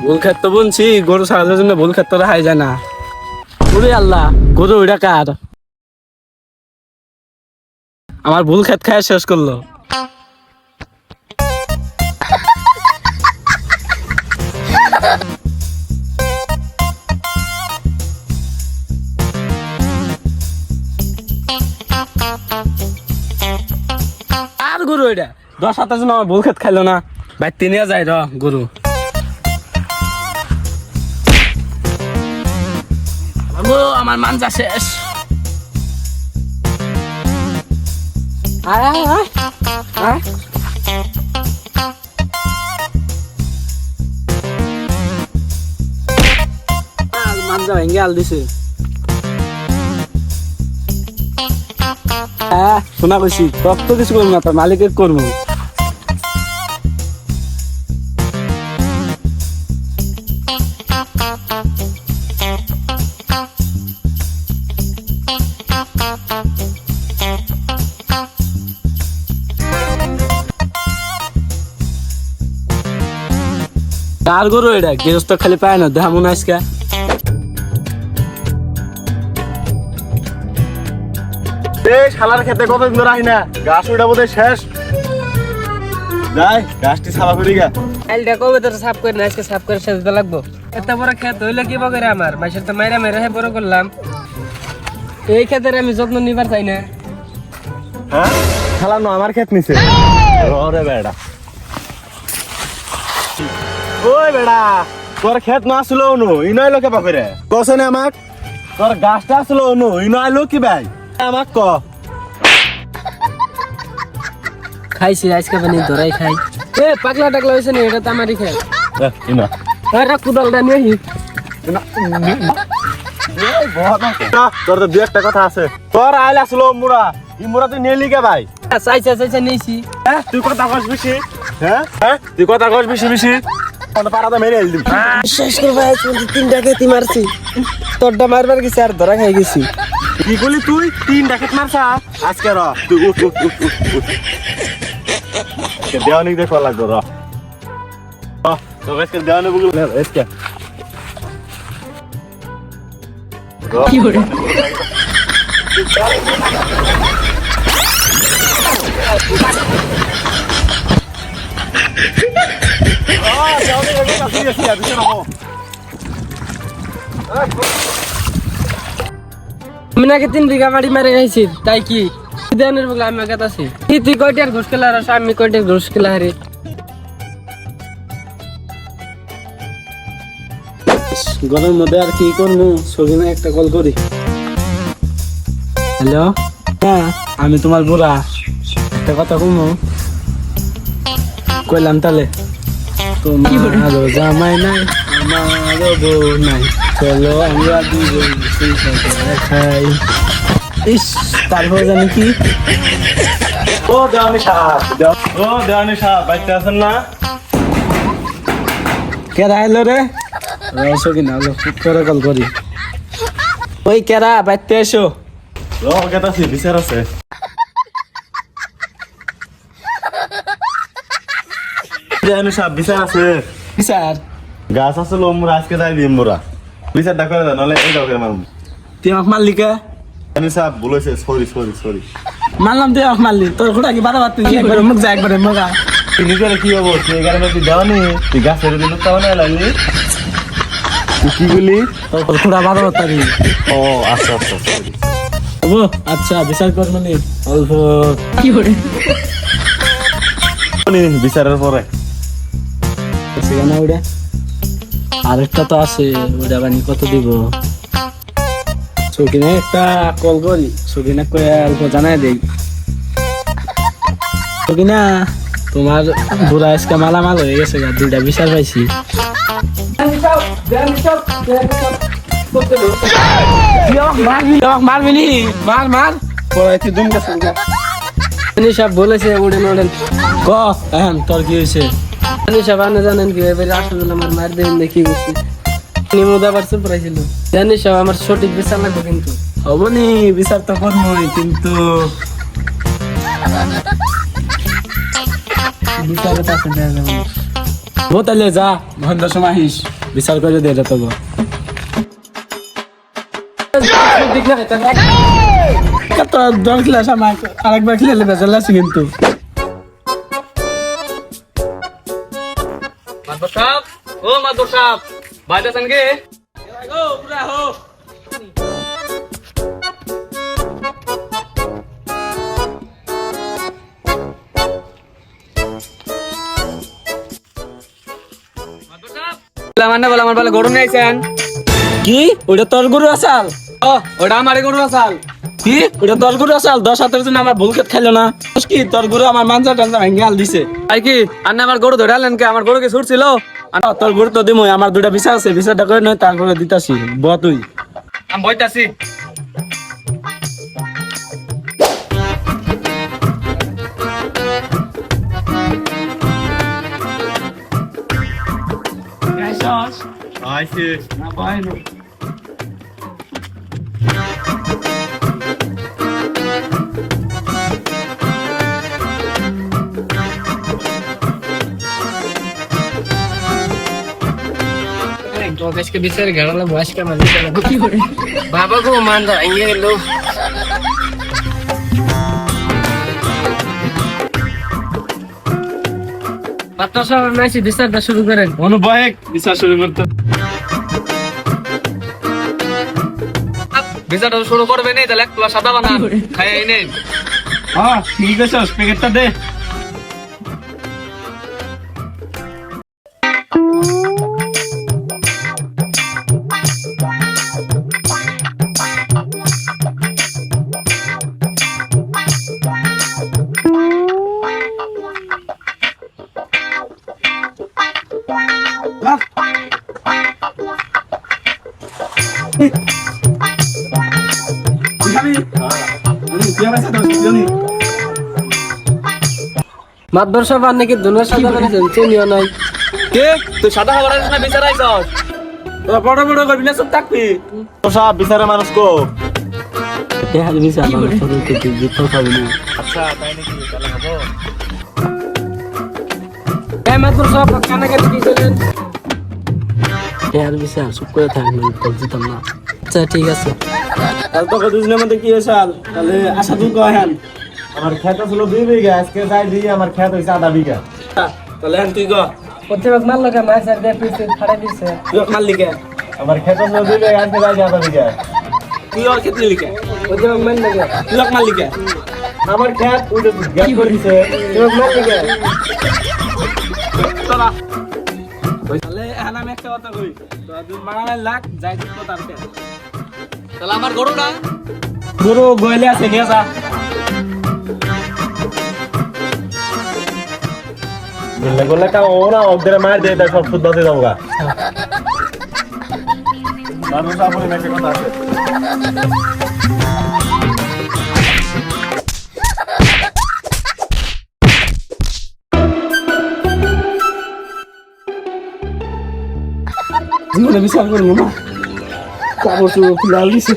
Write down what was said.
ভুল ক্ষেত তো বুনছি, গরু ছাগলের জন্য ভুল ক্ষেত তো রাখাই যায় না। ওরে আল্লাহ, গরু ওইটা কার? আমার ভুল ক্ষেত খায় শেষ করলো। আর গরু ওইটা 10-7 জন আমার ভুল ক্ষেত খাইলো না। ভাই তিনিয়া যাই র গরু। আমার মানজা শেষ। মানজা ভেঙে আল দিছে। শোনা কইছি তত কিছু করবো না, তোর মালিকের করবো। কার গরু এটা? গৃহস্থ খালি পায় না, দেখা মনে আজকে শালার খেতে কতদিন রাখি না, গাছ ওইটা বোধহয় শেষ। যাই গাছটি সাফা করি গা। আইলটা কবে তোর সাফ করে না, আজকে সাফ করে শেষ দিতে লাগবো। এত বড় ক্ষেত হইলে কি বগরে আমার মাসের তো মাইরা মেরে বড় করলাম। এই ক্ষেতের আমি যত্ন নিবার চাই না। হ্যাঁ শালা নো আমার ক্ষেত নিছে। ওরে বেড়া, ওই বেড়া তোর ক্ষেত না আসলো নো ইনো আইলো কে বাকরে কস না আমাক? তোর গাছটা আসলো নো ইনো আইলো কি ভাই আমাক ক। খাইছি আজকে পানি ধরাই খাই। এ পাগলা টাকলা হয়েছে না, এটা তো আমারই খেত। ইনো আরে কুদালটা নিয়ে আহি। তোর তো দু একটা কথা আছে। তোর আইল আসলো মুরা, ই মুরা তুই নিলি কে ভাই? চাইছা চাইছা নিয়েছি। হ্যাঁ তুই কথা কস বেশি। হ্যাঁ হ্যাঁ তুই কথা কস বেশি বেশি। পাড়াতে মেরে দিম। শেষ করে ভাই 3টা খেতি মারছি। তোরটা মারবার গেছি আর ধরা খাই গেছি। কি বলি তুই 3টা খেত মারছা আজকে? র তুই উঠ উঠ উঠ উঠ উঠ। দেওয়ানি দেখো লাগতো র। তো আজকে দেওয়ানি বুঝল না আজকে। কি করে? আমি নাকি 3 বিঘা বাড়ি মারে খাইছি, তাই কি দেনের বলে আমি কাছে আছি। তুই কয়টার ঘুষ খেলা আর আমি কয়টার ঘুষ খেলা হারে। গরমের মধ্যে আর কি করবো, সবিনা একটা কল করি। হ্যালো, হ্যাঁ আমি তোমার বুড়া, একটা কথা কমো কইলাম তাহলে। তোমার জামাই নাই আমার বউ নাই, চলো আমরা দুজন খাই। ইস তারপর জানি কি? ও দেওয়ানি সাহেব, ও দেওয়ানি সাহেব বাইতে আছেন না? কেরা এলো রে? এসো কিনা খুব করে কল করি। ওই কেরা বাইতে এসো। ও কেতাছি বিচার আছে। দেওয়ানি সাহেব বিচার আছে। স্যার গাছ আসলো মোরা আজকে যাই দিম মোরা। বিচারটা করে দাও নাহলে এই কাউকে মারুম। তুই আমাকে মারলি কে? দেওয়ানি সাহেব বলেছে সরি সরি সরি। মারলাম তুই আমাকে মারলি, তোর ঘোড়া কি বাধা বাড়তে একবারে মুখ যা একবারে মগা। তুই নিজের কি হবো? তুই এগারে তুই দেওয়ানি তুই গাছের দিন তো না লাগলি। তুই কি বলি? তোর ঘোড়া বাধা বাড়তে। ও আচ্ছা আচ্ছা সরি। ও আচ্ছা বিচার কর মানে অল্প কি করে? বিচারের পরে সেখানে ওইটা আরেকটা তো আছে, ওইটা বানি কত দিব? সকিনে একটা কল করি, সকিনা কয়ে অল্প জানাই দেই। সকিনা তোমার বুড়া আজকে মালামাল হয়ে গেছে, 2টা বিচার পাইছি। মারবিনি মার মার পড়াইছি দুম গেছে। সব বলেছে উড়েন উড়েন। ক এখন তোর কি হয়েছে? সব আনে জানেন কি এবারে আসলে আমার মার দেন দেখি গেছি। নিমুদ আবার সুপ্রাইছিল। জানি সব আমার সঠিক বিচার লাগবে কিন্তু। হবনি বিচার তো করবই, কিন্তু বিচারে তো আছে দেয়া যাবে না। বোতালে যা ঘন্টার সময় আহিস। বিচার করে দে এটা তো কত দল খেলা আমার আরেকবার খেলে বেজাল আছে কিন্তু মাদবর সাহেব, ও মাদবর সাহেব, বাইরে আছেন কে? আমার বলে গরু নিয়ে আইছেন। কি ওটা তোর গরু আসাল ও, ওটা আমারই গরু আসাল। কি ওটা তোর গরু আসাল 10-17 জন আমার ভুল খেত খাইলো না কি তোর গরু আমার মানজা টানজা ভেঙে আল দিছে তাই কি আন্না আমার গরু ধরে আনলেন কে? আমার গরু কি ছুটছিল? তোর গরু তো দিমই আমার দুটা বিচার আছে বিচারটা করে নয় তারপরে দিতাছি ব তুই আমি বইতাছি। আজকে বিচারে গাড়ালে বয়স কেমন কি করে বাবা গো মান ভেঙে গেল মাত্র সব নাইছি বিচারটা শুরু করেন অনুভব বিচার শুরু করতে বিচারটা শুরু করবে নি, তাহলে এক প্লাস সাদা বানান খাই নেই। হ্যাঁ ঠিক আছে প্যাকেটটা দে মাতবর সব আর নাকি দুনিয়ার সাদা বানিয়েছেন চিনিও নাই কে তুই সাদা খাবার আছিস না বিচার আইছস? তোরা বড় বড় করবি না সব থাকবি তো সব বিচারের মানুষ কো। দেখার বিচার জিততে পারবি না আচ্ছা তাই নাকি, তাহলে হবো। এই মাতবর সব কানাকাটি কি করেন দেখার বিচার চুপ করে থাকবি তো জিতাম না আচ্ছা ঠিক আছে তাহলে তোকে দুজনের মধ্যে কি হয়েছাল তাহলে আশা তুই কহেন আমার খেত ছিল 2 বিঘা, আজকে যাই দিয়ে আমার খেত হয়েছে 1/2 বিঘা। তাহলে হ্যাঁ তুই ক প্রত্যেক মারলো কে মাছ আর দিয়ে পিছে ফাড়াই দিছে তুই মারলি কে আমার খেত ছিল 2 বিঘা, আজকে যাই 1/2 বিঘা। তুই ওর ক্ষেত্রে লিখে প্রত্যেক মারলো কে তুই মারলি কে আমার খেত উঠে গ্যাপ করে দিছে। প্রত্যেক মারলো কে তোরা তাহলে এখন আমি একটা কথা কই তোরা দুই মারামারি লাগ যাই তুই তো তার কে তাহলে আমার গরুটা গরু গইলে আছে নিয়ে যা বললে বললে কা ওরা ওদের মার দেয়, তাই সব সুদ বাদে যাবো গা। মানুষ আপনি একটা কথা আছে। জীবনে বিচার করবো না কাপড় চোপড় খুলে আল দিছে